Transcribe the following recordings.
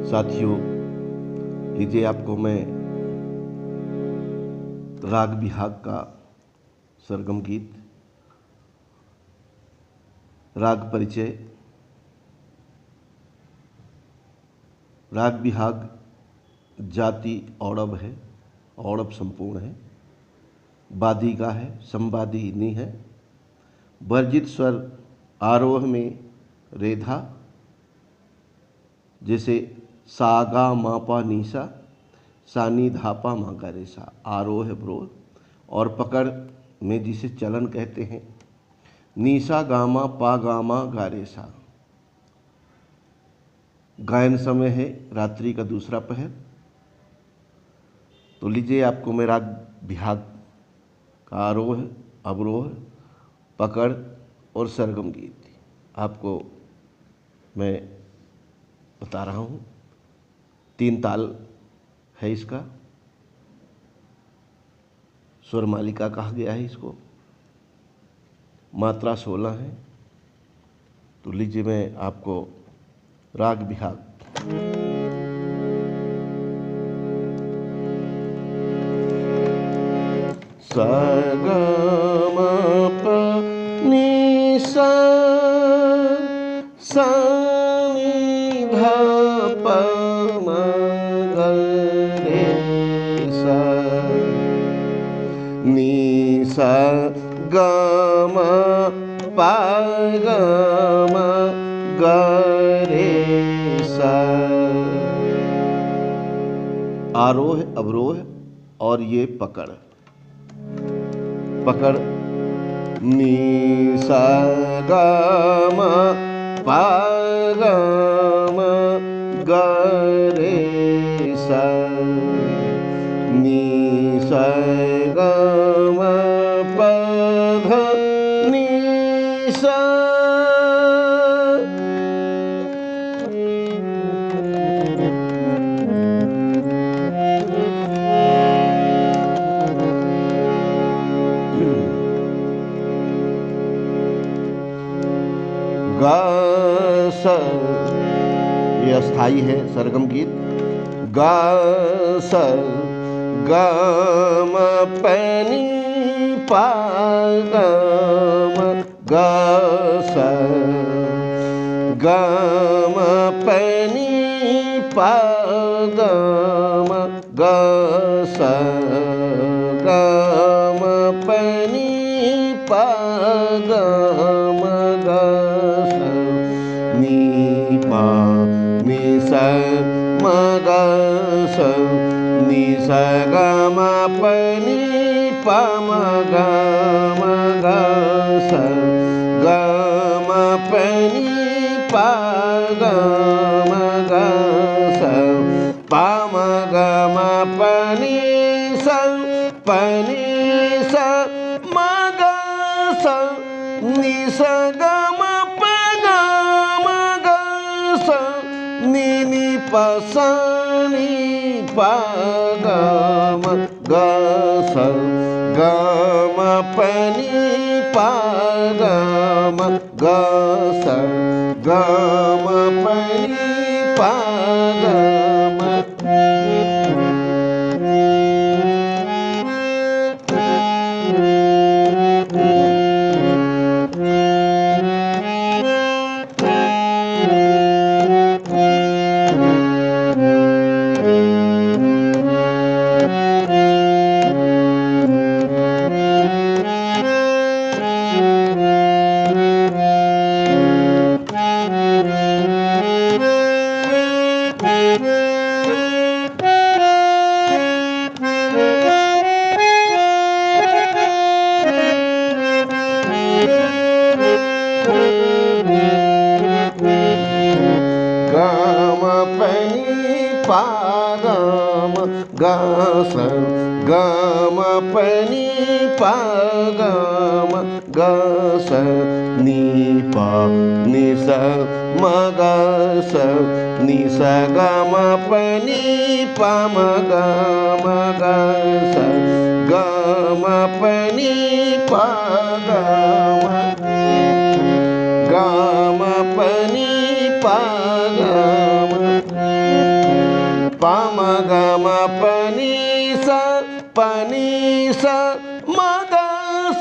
साथियों, लीजिए आपको मैं राग बिहाग का सरगम गीत, राग परिचय। राग बिहाग जाति औड़व है, औड़व संपूर्ण है, बादी का है, संवादी नी है, वर्जित स्वर आरोह में रेधा, जैसे सा गा मा पा नीसा, सानी धापा मा गा रे सा, आरोह अवरोह। और पकड़ में जिसे चलन कहते हैं, नीसा गामा पा गामा गा रे सा। गायन समय है रात्रि का दूसरा पहर। तो लीजिए आपको मैं राग बिहाग का आरोह, अवरोह, पकड़ और सरगम गीत आपको मैं बता रहा हूँ। 3 ताल है इसका, स्वर मालिका कहा गया है इसको, मात्रा 16 है। तो लीजिए मैं आपको राग बिहाग सा गा मा पा नी सा, सा नी धा पा मा गा रे सा, नी सा गा मा पा गा मा गा रे सा। आरोह अवरोह और ये पकड़। पकड़ नी सा गा मा पा गा मा गा रे सा, नी सा गा मा पा धा नी सा। गा सा, ये अस्थाई है सरगम गीत। गा सा गा मा पा नी पा गा मा गा सा, गा मा पा नी पा गा मा गा सा, गा मा पा नी पा गा मा गा सा, नी पा नी सा मा गा सा, नी सा गा मा पा नी पा मा गा सा, गा मा पा नी पा गा सा, पा मा गा मा पा नी सा, पा नी सा मा गा सा, नी सा गा मा पा गा सा, नी नी पा सा नी पा गा मा गा सा, गा मा पा नी पा गा मा गा सा, गा मा पा नी पा गा मा। पा गा मा गा सा, गा मा पा नी पा गा मा गा सा, नी पा नी सा मा गा सा, नी सा गा मा पा नी पा मा गा सा, गा मा पा नी पा गा मा पा नी पा गा मा। ग म पनी सा म ग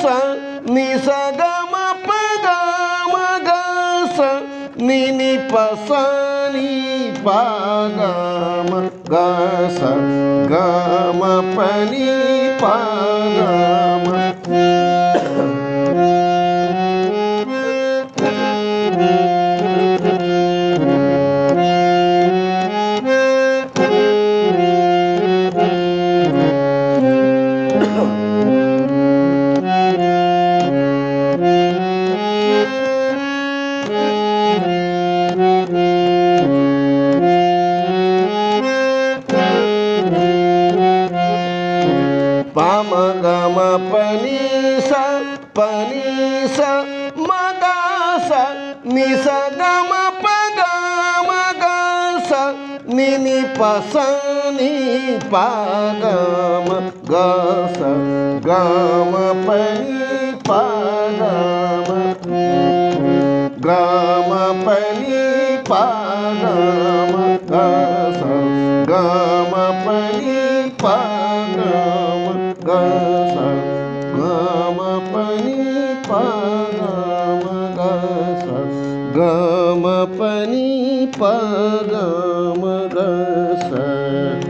सा नि सा ग म प ग म ग सा नि नि प सा नि प ग म ग सा ग म पनी प ग म पाम ग म पनी सा म ग सा नि सा ग म प ग म ग सा नि नि प सा नि प ग म ग सा ग म पनी प ग म ग म पनी प ग म ग सा ग म पनी प ग म ग सा ग म पनी प ग म ग सा ग म पनी प ग म ग सा